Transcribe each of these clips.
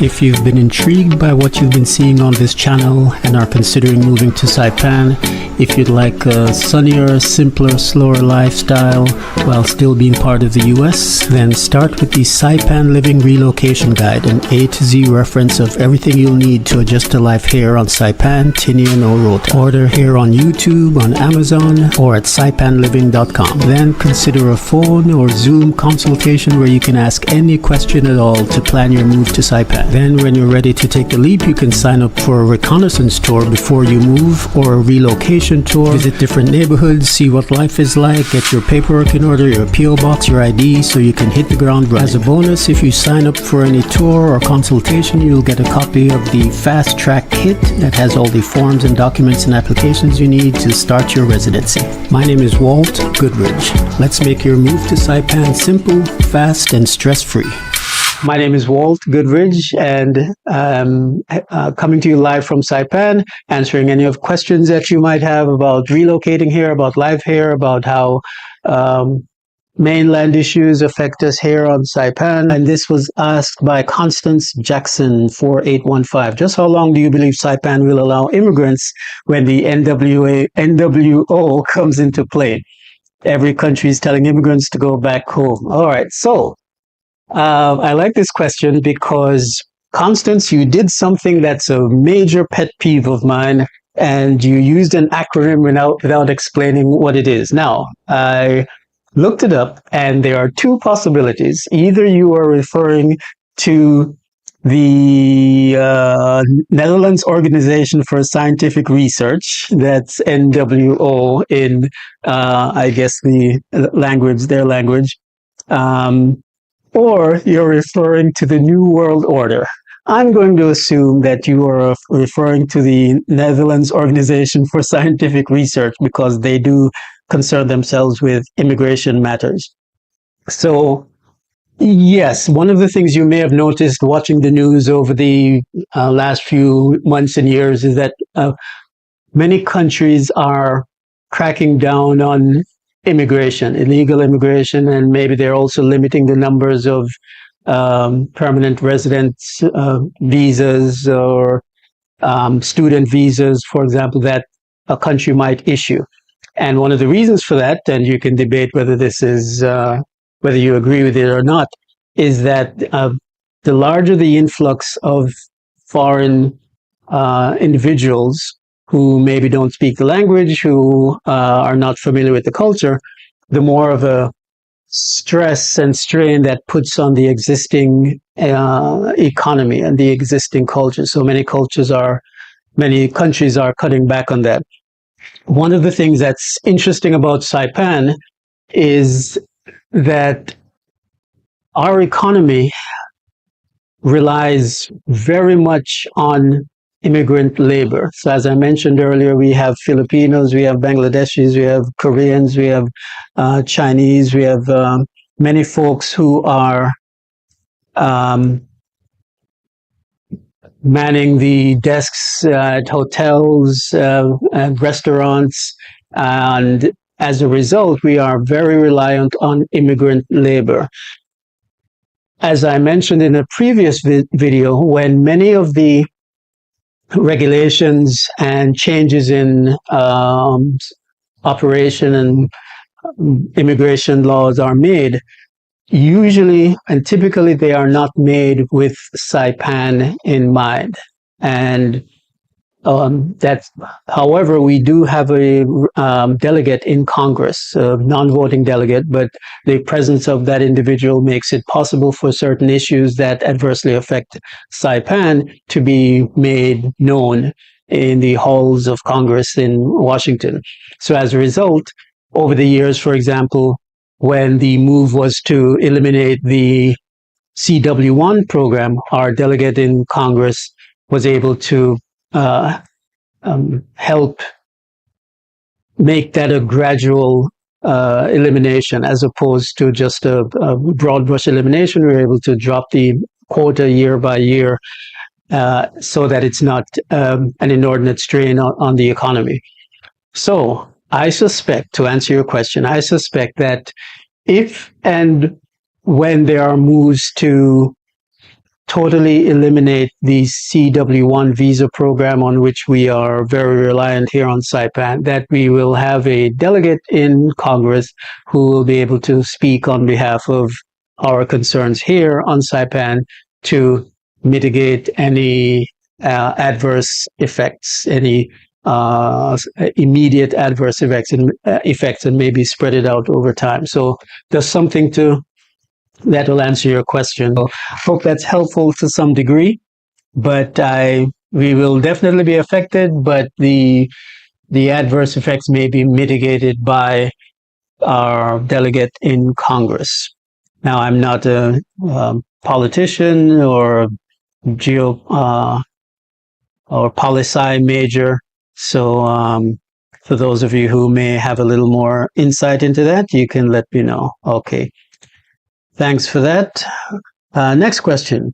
If you've been intrigued by what you've been seeing on this channel and are considering moving to Saipan, if you'd like a sunnier, simpler, slower lifestyle while still being part of the US, then start with the Saipan Living Relocation Guide, an A to Z reference of everything you'll need to adjust to life here on Saipan, Tinian, or Rota. Order here on YouTube, on Amazon, or at saipanliving.com. Then consider a phone or Zoom consultation where you can ask any question at all to plan your move to Saipan. Then when you're ready to take the leap, you can sign up for a reconnaissance tour before you move, or a relocation tour. Visit different neighborhoods, see what life is like, get your paperwork in order, your PO box, your ID, so you can hit the ground running. As a bonus, if you sign up for any tour or consultation, you'll get a copy of the Fast Track Kit that has all the forms and documents and applications you need to start your residency. My name is Walt Goodridge. Let's make your move to Saipan simple, fast, and stress-free. My name is Walt Goodridge, and coming to you live from Saipan, answering any of questions that you might have about relocating here, about life here, about how mainland issues affect us here on Saipan. And this was asked by Constance Jackson 4815. Just how long do you believe Saipan will allow immigrants when the NWO comes into play? Every country is telling immigrants to go back home. All right, so I like this question because, Constance, you did something that's a major pet peeve of mine, and you used an acronym without explaining what it is. Now, I looked it up, and there are two possibilities. Either you are referring to the Netherlands Organization for Scientific Research, that's NWO in, I guess, their language, or you're referring to the New World Order. I'm going to assume that you are referring to the Netherlands Organization for Scientific Research because they do concern themselves with immigration matters. So, yes, one of the things you may have noticed watching the news over the last few months and years is that many countries are cracking down on immigration, illegal immigration, and maybe they're also limiting the numbers of permanent residence visas or student visas, for example, that a country might issue. And one of the reasons for that, and you can debate whether this is whether you agree with it or not, is that the larger the influx of foreign individuals who maybe don't speak the language, who are not familiar with the culture, the more of a stress and strain that puts on the existing economy and the existing culture. So many countries are cutting back on that. One of the things that's interesting about Saipan is that our economy relies very much on immigrant labor. So as I mentioned earlier, we have Filipinos, we have Bangladeshis, we have Koreans, we have Chinese, we have many folks who are manning the desks at hotels and restaurants. And as a result, we are very reliant on immigrant labor. As I mentioned in a previous video, when many of the regulations and changes in operation and immigration laws are made, usually and typically they are not made with Saipan in mind. And however, we do have a delegate in Congress, a non-voting delegate, but the presence of that individual makes it possible for certain issues that adversely affect Saipan to be made known in the halls of Congress in Washington. So as a result, over the years, for example, when the move was to eliminate the CW1 program, our delegate in Congress was able to help make that a gradual elimination as opposed to just a broad brush elimination. We were able to drop the quota year by year so that it's not an inordinate strain on the economy. So I suspect, to answer your question, I suspect that if and when there are moves to totally eliminate the CW1 visa program on which we are very reliant here on Saipan, that we will have a delegate in Congress who will be able to speak on behalf of our concerns here on Saipan to mitigate any adverse effects, any immediate adverse effects, and maybe spread it out over time. So there's something that will answer your question. So hope that's helpful to some degree, but we will definitely be affected, but the adverse effects may be mitigated by our delegate in Congress. Now, I'm not a politician or or poli-sci major, so for those of you who may have a little more insight into that, you can let me know. Okay. Thanks for that. Next question.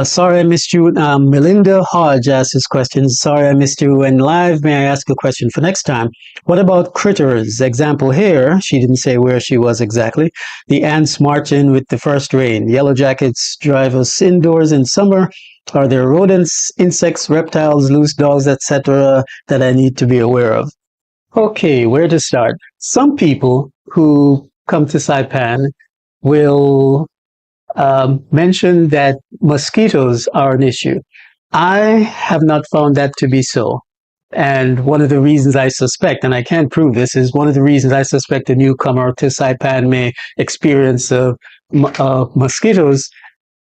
Sorry I missed you. Melinda Hodge asked this question. Sorry I missed you when live. May I ask a question for next time? What about critters? Example here. She didn't say where she was exactly. The ants march in with the first rain. Yellow jackets drive us indoors in summer. Are there rodents, insects, reptiles, loose dogs, etc. that I need to be aware of? Okay, where to start? Some people who come to Saipan will mention that mosquitoes are an issue. I have not found that to be so. And one of the reasons I suspect, and I can't prove this, is one of the reasons I suspect a newcomer to Saipan may experience mosquitoes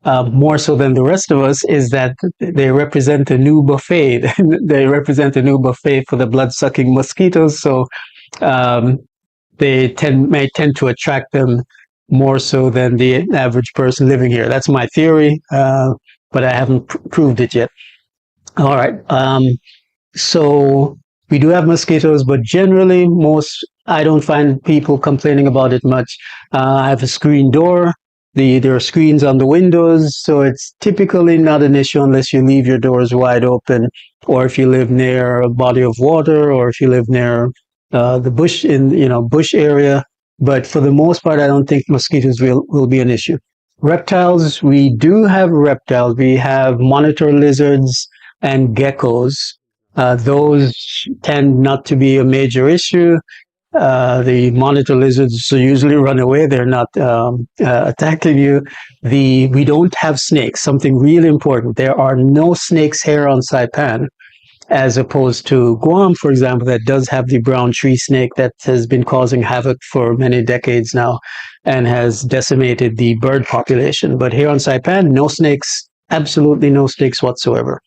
more so than the rest of us, is that they represent a new buffet. They represent a new buffet for the blood-sucking mosquitoes. So they may tend to attract them more so than the average person living here. That's my theory, but I haven't proved it yet. All right. So we do have mosquitoes, but generally I don't find people complaining about it much. I have a screen door. There are screens on the windows, so it's typically not an issue unless you leave your doors wide open, or if you live near a body of water, or if you live near the bush area. But for the most part, I don't think mosquitoes will be an issue. Reptiles, we do have reptiles. We have monitor lizards and geckos. Those tend not to be a major issue. The monitor lizards usually run away. They're not attacking you. We don't have snakes. Something really important. There are no snakes here on Saipan, as opposed to Guam, for example, that does have the brown tree snake that has been causing havoc for many decades now and has decimated the bird population. But here on Saipan, no snakes, absolutely no snakes whatsoever.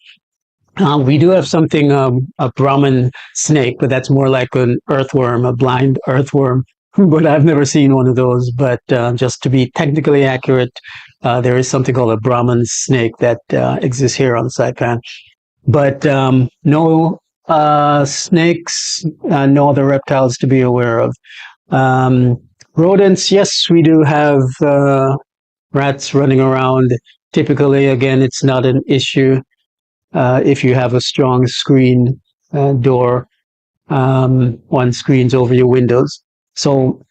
We do have something, a Brahmin snake, but that's more like an earthworm, a blind earthworm. But I've never seen one of those. But just to be technically accurate, there is something called a Brahmin snake that exists here on Saipan. But no snakes, no other reptiles to be aware of. Rodents, yes, we do have rats running around. Typically, again, it's not an issue. If you have a strong screen door, one screens over your windows. So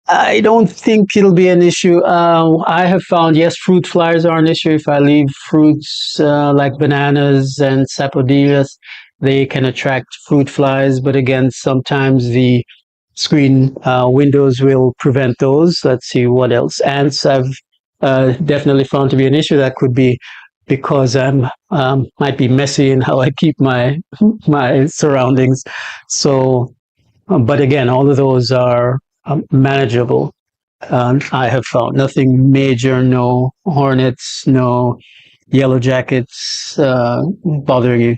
I don't think it'll be an issue. I have found, yes, fruit flies are an issue. If I leave fruits like bananas and sapodillas, they can attract fruit flies. But again, sometimes the screen windows will prevent those. Let's see what else. Ants I've definitely found to be an issue. That could be because I'm might be messy in how I keep my surroundings. So, but again, all of those are manageable. I have found nothing major, no hornets, no yellow jackets bothering you.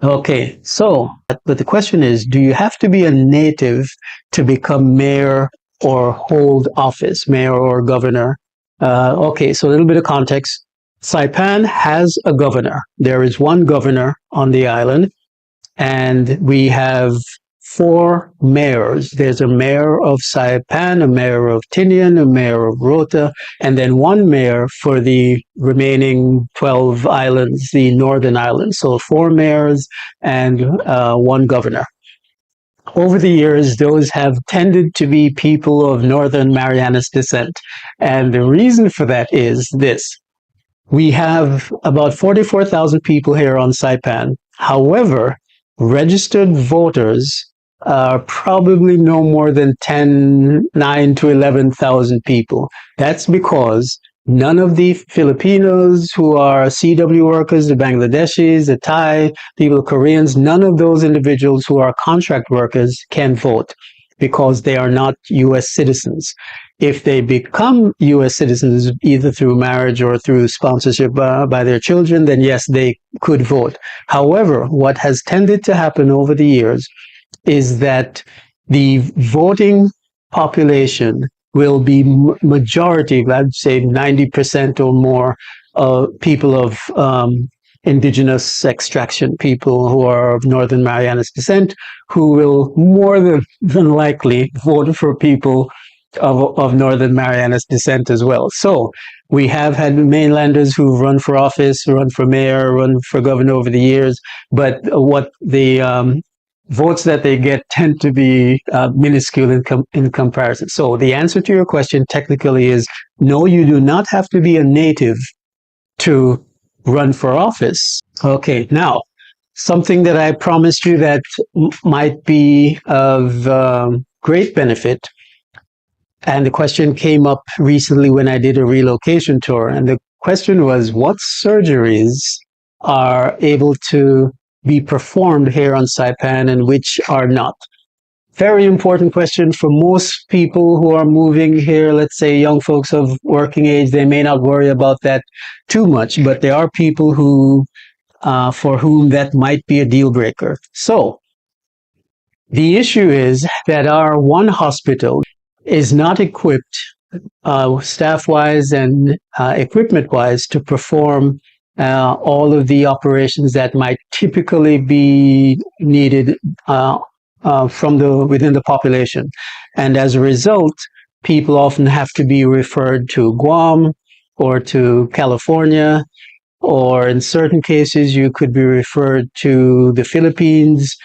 Okay, so, but the question is, do you have to be a native to become mayor or hold office, mayor or governor? Okay, so a little bit of context. Saipan has a governor. There is one governor on the island, and we have 4 mayors. There's a mayor of Saipan, a mayor of Tinian, a mayor of Rota, and then 1 mayor for the remaining 12 islands, the northern islands. So 4 mayors and 1 governor. over the years, those have tended to be people of Northern Marianas descent. And the reason for that is this. We have about 44,000 people here on Saipan. However, registered voters are probably no more than 9 to 11,000 people. That's because none of the Filipinos who are CW workers, the Bangladeshis, the Thai, people, Koreans, none of those individuals who are contract workers can vote because they are not U.S. citizens. If they become U.S. citizens, either through marriage or through sponsorship by their children, then yes, they could vote. However, what has tended to happen over the years is that the voting population will be majority, I'd say 90% or more, people of indigenous extraction, people who are of Northern Marianas descent, who will more than likely vote for people of Northern Marianas descent as well. So we have had mainlanders who run for office, run for mayor, run for governor over the years, but what the votes that they get tend to be minuscule in comparison. So the answer to your question technically is no, you do not have to be a native to run for office. Okay, now something that I promised you that might be of great benefit. And the question came up recently when I did a relocation tour. And the question was, what surgeries are able to be performed here on Saipan and which are not? Very important question for most people who are moving here. Let's say young folks of working age, they may not worry about that too much, but there are people who, for whom that might be a deal breaker. So the issue is that our one hospital is not equipped, staff-wise and equipment-wise, to perform all of the operations that might typically be needed within the population. And as a result, people often have to be referred to Guam or to California, or in certain cases, you could be referred to the Philippines.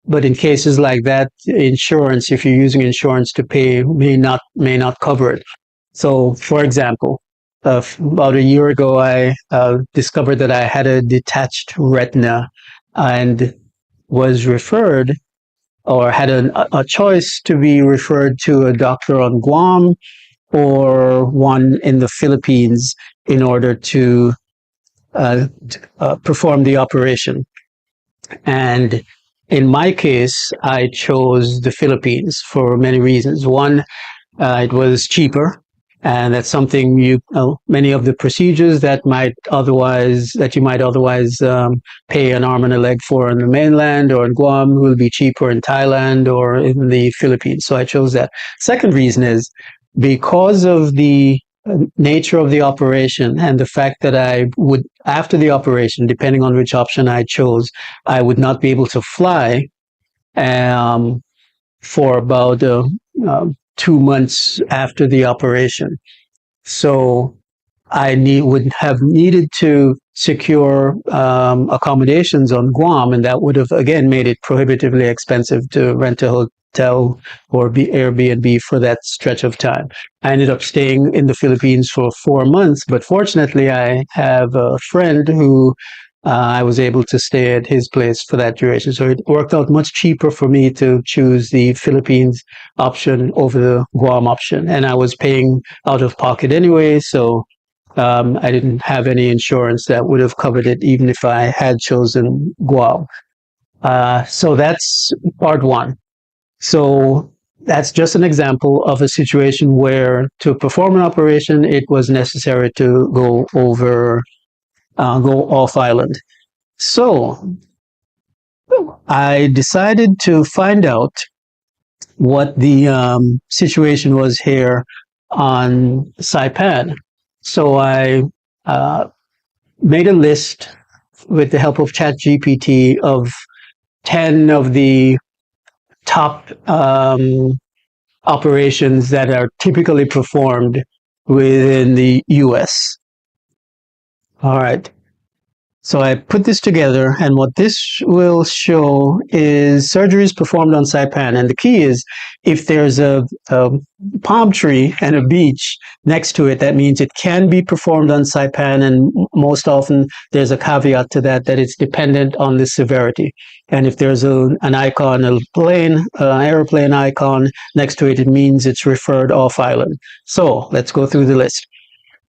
But in cases like that, insurance, if you're using insurance to pay, may not cover it. So, for example, about a year ago, I discovered that I had a detached retina and was referred, or had a choice to be referred to a doctor on Guam or one in the Philippines in order to perform the operation. And in my case, I chose the Philippines for many reasons. One, it was cheaper, and that's something many of the procedures that you might otherwise pay an arm and a leg for in the mainland or in Guam will be cheaper in Thailand or in the Philippines. So I chose that. Second reason is because of the nature of the operation and the fact that I would, after the operation, depending on which option I chose, I would not be able to fly for about 2 months after the operation. So I would have needed to secure accommodations on Guam, and that would have again made it prohibitively expensive to rent a hotel or Airbnb for that stretch of time. I ended up staying in the Philippines for 4 months, but fortunately I have a friend who I was able to stay at his place for that duration. So it worked out much cheaper for me to choose the Philippines option over the Guam option. And I was paying out of pocket anyway, so I didn't have any insurance that would have covered it, even if I had chosen Guam. So that's part one. So that's just an example of a situation where to perform an operation, it was necessary to go off island. So I decided to find out what the situation was here on Saipan. So I made a list with the help of ChatGPT of 10 of the top operations that are typically performed within the U.S. All right. So I put this together, and what this will show is surgeries performed on Saipan. And the key is, if there's a palm tree and a beach next to it, that means it can be performed on Saipan. And most often there's a caveat to that, that it's dependent on the severity. And if there's an icon, a plane, airplane icon next to it, it means it's referred off island. So let's go through the list.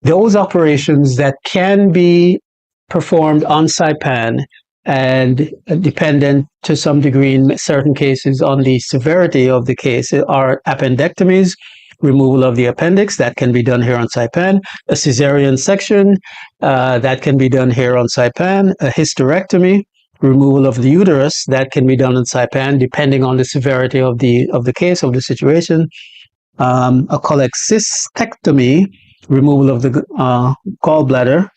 Those operations that can be performed on Saipan and dependent to some degree in certain cases on the severity of the case are appendectomies, removal of the appendix, that can be done here on Saipan, a cesarean section, that can be done here on Saipan, a hysterectomy, removal of the uterus, that can be done on Saipan depending on the severity of the case, of the situation, a cholecystectomy, removal of the gallbladder,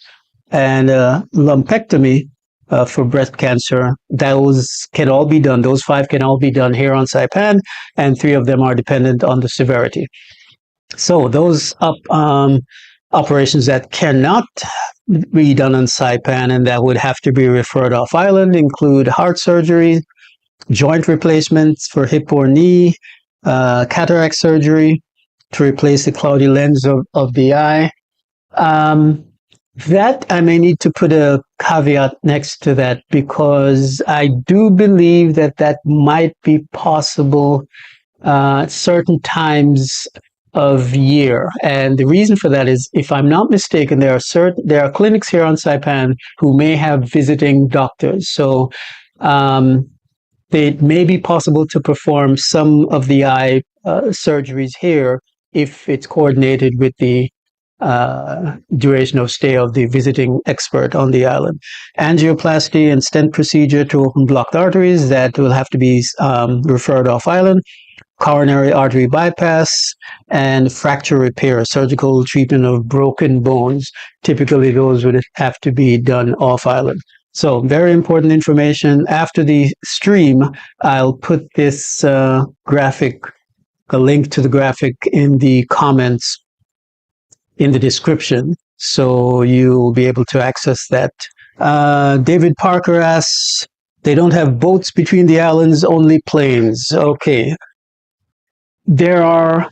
and lumpectomy for breast cancer. Those can all be done. Those 5 can all be done here on Saipan, and 3 of them are dependent on the severity. So those operations that cannot be done on Saipan and that would have to be referred off island include heart surgery, joint replacements for hip or knee, cataract surgery to replace the cloudy lens of the eye. That I may need to put a caveat next to that, because I do believe that that might be possible certain times of year. And the reason for that is, if I'm not mistaken, there are clinics here on Saipan who may have visiting doctors. So it may be possible to perform some of the eye surgeries here if it's coordinated with the duration of stay of the visiting expert on the island. Angioplasty and stent procedure to open blocked arteries, that will have to be referred off island. Coronary artery bypass and fracture repair, surgical treatment of broken bones. Typically, those would have to be done off island. So very important information. After the stream, I'll put this graphic, a link to the graphic in the comments in the description, so you'll be able to access that. David Parker asks, they don't have boats between the islands, only planes. Okay. There are,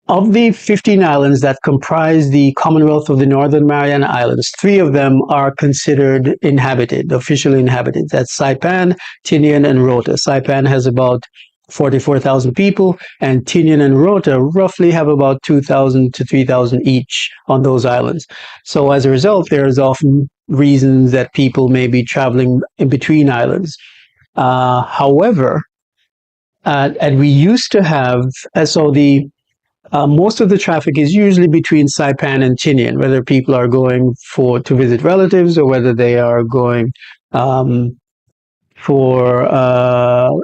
of the 15 islands that comprise the Commonwealth of the Northern Mariana Islands, 3 of them are considered inhabited, officially inhabited. That's Saipan, Tinian, and Rota. Saipan has about 44,000 people, and Tinian and Rota roughly have about 2,000 to 3,000 each on those islands. So as a result, there's often reasons that people may be traveling in between islands. However, and we used to have, so the most of the traffic is usually between Saipan and Tinian, whether people are going to visit relatives or whether they are going for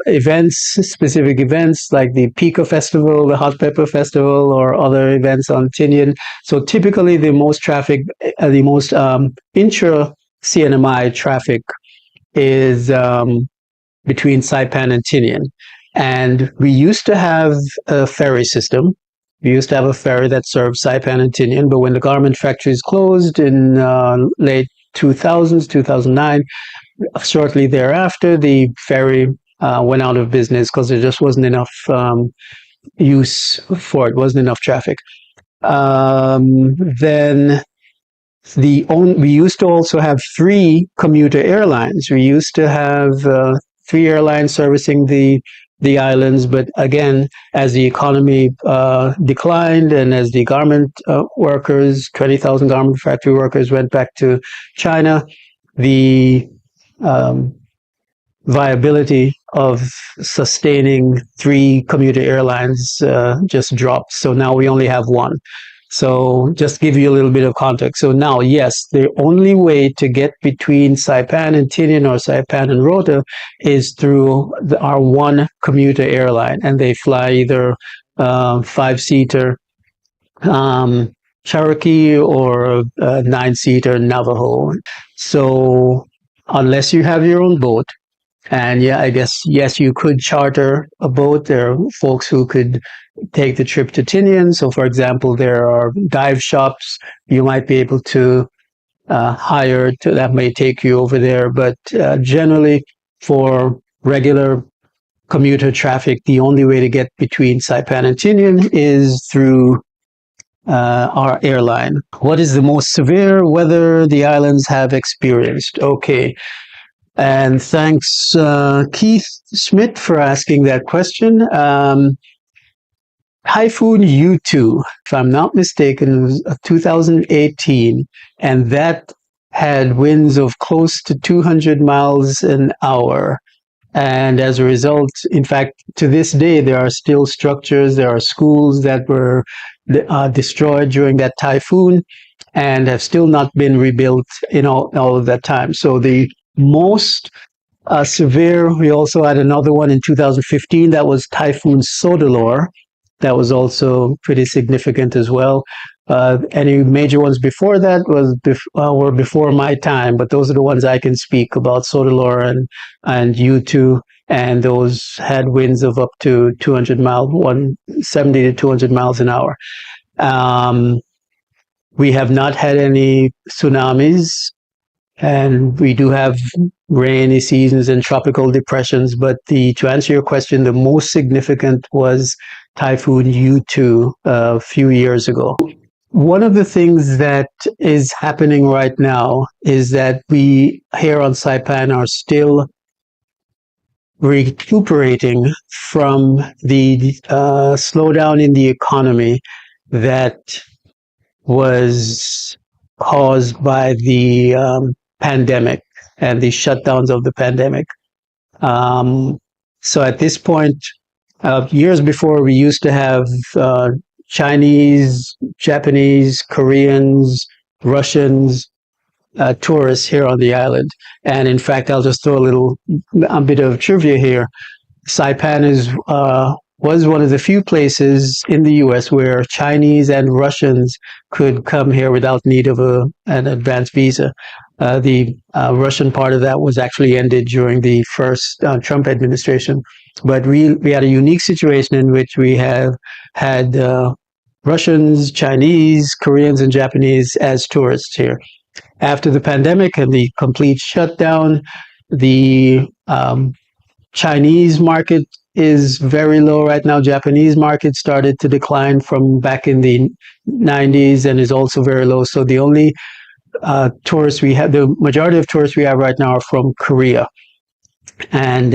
events, specific events like the Pika Festival, the Hot Pepper Festival, or other events on Tinian. So typically the most traffic, the most intra-CNMI traffic is between Saipan and Tinian. And we used to have a ferry system. We used to have a ferry that served Saipan and Tinian, but when the garment factories closed in late 2000s, 2009, shortly thereafter, the ferry went out of business because there just wasn't enough use for it, wasn't enough traffic. Then we used to also have 3 commuter airlines. We used to have 3 airlines servicing the islands, but again, as the economy declined and as the garment workers, 20,000 garment factory workers went back to China, the viability of sustaining 3 commuter airlines just dropped. So now we only have 1. So just to give you a little bit of context. So now, yes, the only way to get between Saipan and Tinian or Saipan and Rota is through our 1 commuter airline, and they fly either 5-seater Cherokee or 9-seater Navajo. So unless you have your own boat, and yeah, I guess, yes, you could charter a boat. There are folks who could take the trip to Tinian. So, for example, there are dive shops. You might be able to hired that may take you over there. But generally, for regular commuter traffic, the only way to get between Saipan and Tinian is through our airline. What is the most severe weather the islands have experienced? Okay. And thanks, Keith Schmidt, for asking that question. Typhoon U2, if I'm not mistaken, was 2018, and that had winds of close to 200 miles an hour. And as a result, in fact, to this day, there are still structures, there are schools that were destroyed during that typhoon and have still not been rebuilt in all of that time. So the most severe, we also had another one in 2015 that was Typhoon Sodalor. That was also pretty significant as well. Any major ones before that were before my time, but those are the ones I can speak about, Sodalor and U2, and those had winds of up to 200 miles, 170 to 200 miles an hour. We have not had any tsunamis, and we do have rainy seasons and tropical depressions, but to answer your question, the most significant was Typhoon U2 a few years ago. One of the things that is happening right now is that we here on Saipan are still recuperating from the slowdown in the economy that was caused by the pandemic and the shutdowns of the pandemic. So at this point, years before, we used to have Chinese, Japanese, Koreans, Russians, tourists here on the island. And in fact, I'll just throw a bit of trivia here. Saipan was one of the few places in the U.S. where Chinese and Russians could come here without need of an advanced visa. The Russian part of that was actually ended during the first Trump administration. But we had a unique situation in which we have had Russians, Chinese, Koreans, and Japanese as tourists here. After the pandemic and the complete shutdown, the Chinese market is very low right now. Japanese market started to decline from back in the 90s and is also very low. So the only tourists we have, the majority of tourists we have right now are from Korea. And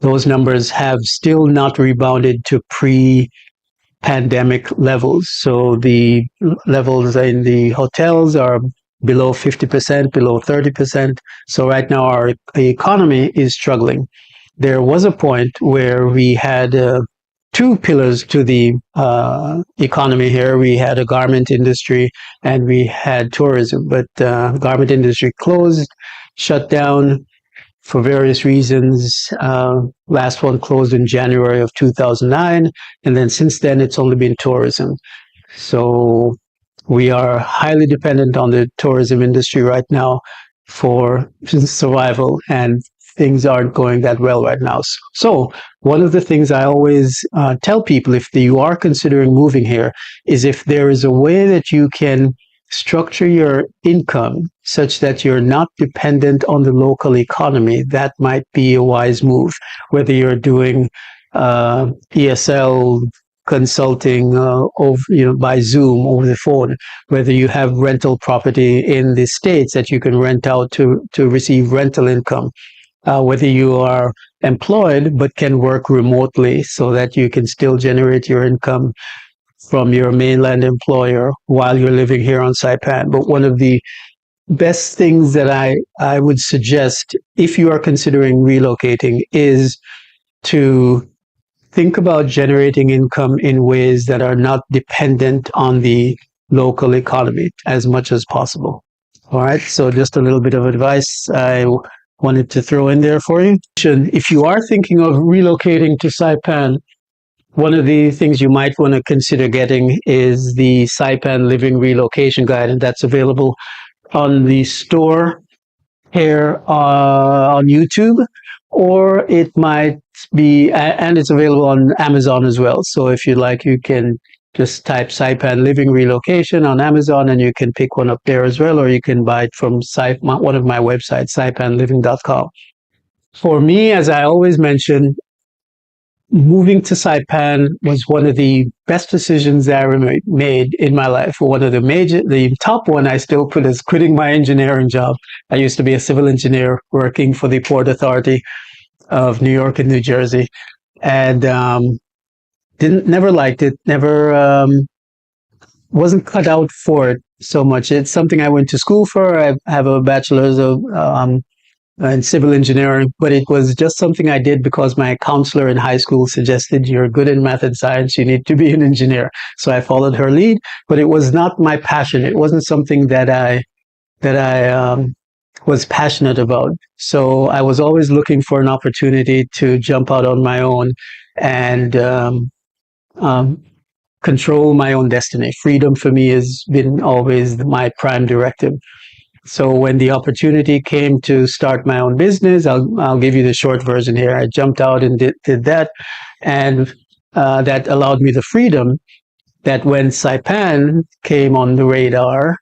those numbers have still not rebounded to pre-pandemic levels. So the levels in the hotels are below 50%, below 30%. So right now our economy is struggling. There was a point where we had two pillars to the economy here. We had a garment industry and we had tourism, but the garment industry closed, shut down for various reasons. Last one closed in January of 2009, and then since then it's only been tourism. So we are highly dependent on the tourism industry right now for survival, and things aren't going that well right now. So one of the things I always tell people, if you are considering moving here, is if there is a way that you can structure your income such that you're not dependent on the local economy, that might be a wise move. Whether you're doing ESL consulting by Zoom over the phone, whether you have rental property in the States that you can rent out to receive rental income, whether you are employed but can work remotely so that you can still generate your income from your mainland employer while you're living here on Saipan. But one of the best things that I would suggest if you are considering relocating is to think about generating income in ways that are not dependent on the local economy as much as possible. All right, so just a little bit of advice I wanted to throw in there for you. If you are thinking of relocating to Saipan, one of the things you might want to consider getting is the Saipan Living Relocation Guide, and that's available on the store here on YouTube, or it might be, and it's available on Amazon as well. So if you like, you can Just type Saipan Living Relocation on Amazon and you can pick one up there as well, or you can buy it from one of my websites, saipanliving.com. For me, as I always mention, moving to Saipan was one of the best decisions that I made in my life. One of the top one I still put is quitting my engineering job. I used to be a civil engineer working for the Port Authority of New York and New Jersey, and never liked it. Wasn't cut out for it so much. It's something I went to school for. I have a bachelor's of in civil engineering, but it was just something I did because my counselor in high school suggested, you're good in math and science, you need to be an engineer. So I followed her lead, but it was not my passion. It wasn't something that I was passionate about. So I was always looking for an opportunity to jump out on my own and control my own destiny. Freedom for me has been always my prime directive. So when the opportunity came to start my own business, I'll give you the short version here. I jumped out and did that, and that allowed me the freedom that when Saipan came on the radar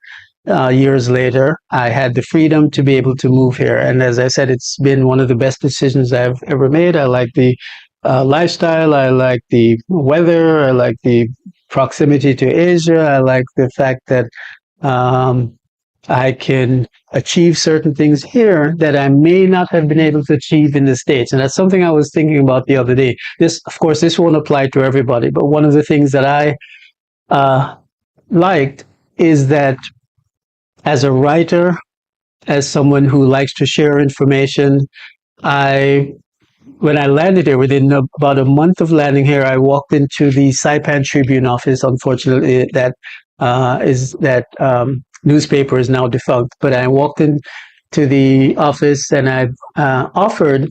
years later, I had the freedom to be able to move here. And as I said, it's been one of the best decisions I've ever made. I like the lifestyle. I like the weather. I like the proximity to Asia. I like the fact that I can achieve certain things here that I may not have been able to achieve in the States. And that's something I was thinking about the other day. Of course, this won't apply to everybody, but one of the things that I liked is that as a writer, as someone who likes to share information, when I landed here, within about a month of landing here, I walked into the Saipan Tribune office. Unfortunately, that newspaper is now defunct, but I walked into the office and I offered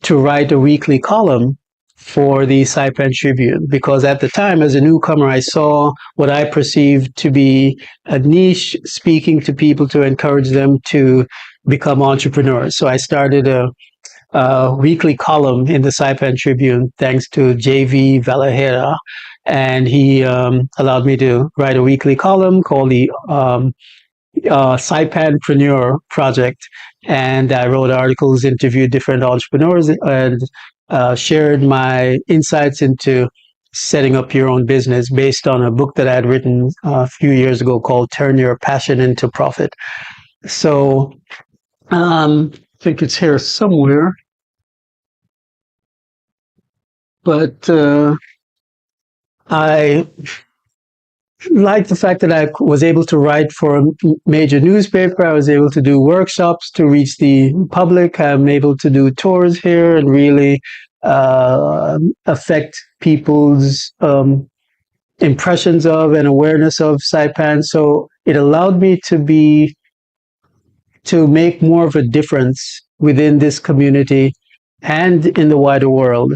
to write a weekly column for the Saipan Tribune, because at the time, as a newcomer, I saw what I perceived to be a niche, speaking to people to encourage them to become entrepreneurs. So I started a weekly column in the Saipan Tribune, thanks to J.V. Valajera, and he allowed me to write a weekly column called the Saipanpreneur Project, and I wrote articles, interviewed different entrepreneurs, and shared my insights into setting up your own business based on a book that I had written a few years ago called Turn Your Passion into Profit. So I think it's here somewhere, but I like the fact that I was able to write for a major newspaper. I was able to do workshops to reach the public. I'm able to do tours here and really affect people's impressions of and awareness of Saipan. So it allowed me to make more of a difference within this community and in the wider world,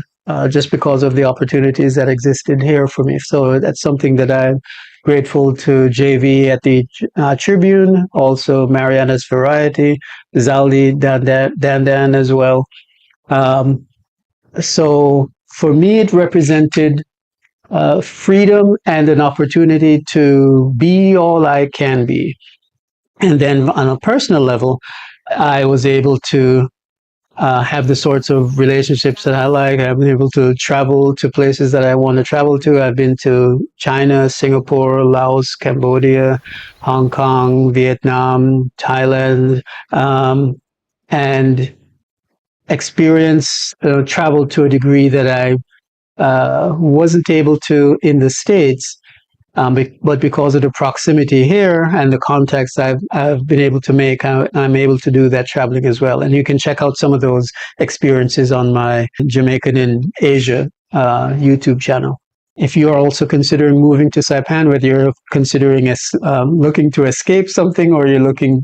just because of the opportunities that existed here for me. So that's something that I'm grateful to JV at the Tribune, also Mariana's Variety, Zaldi Dandan as well. So for me, it represented freedom and an opportunity to be all I can be. And then on a personal level, I was able to have the sorts of relationships that I like. I've been able to travel to places that I want to travel to. I've been to China, Singapore, Laos, Cambodia, Hong Kong, Vietnam, Thailand, and experience travel to a degree that I wasn't able to in the States. But because of the proximity here and the contacts I've been able to make, I'm able to do that traveling as well. And you can check out some of those experiences on my Jamaican in Asia YouTube channel. If you are also considering moving to Saipan, whether you're considering looking to escape something or you're looking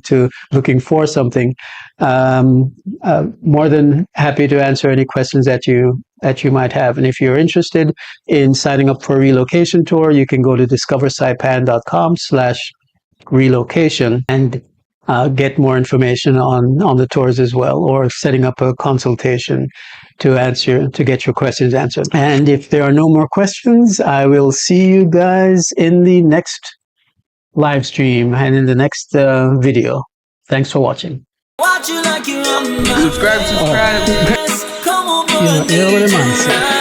for something, more than happy to answer any questions that you might have. And if you're interested in signing up for a relocation tour, you can go to discoversaipan.com/relocation. And get more information on the tours as well, or setting up a consultation to get your questions answered. And if there are no more questions, I will see you guys in the next live stream and in the next video. Thanks for watching. Subscribe. You know what I'm saying.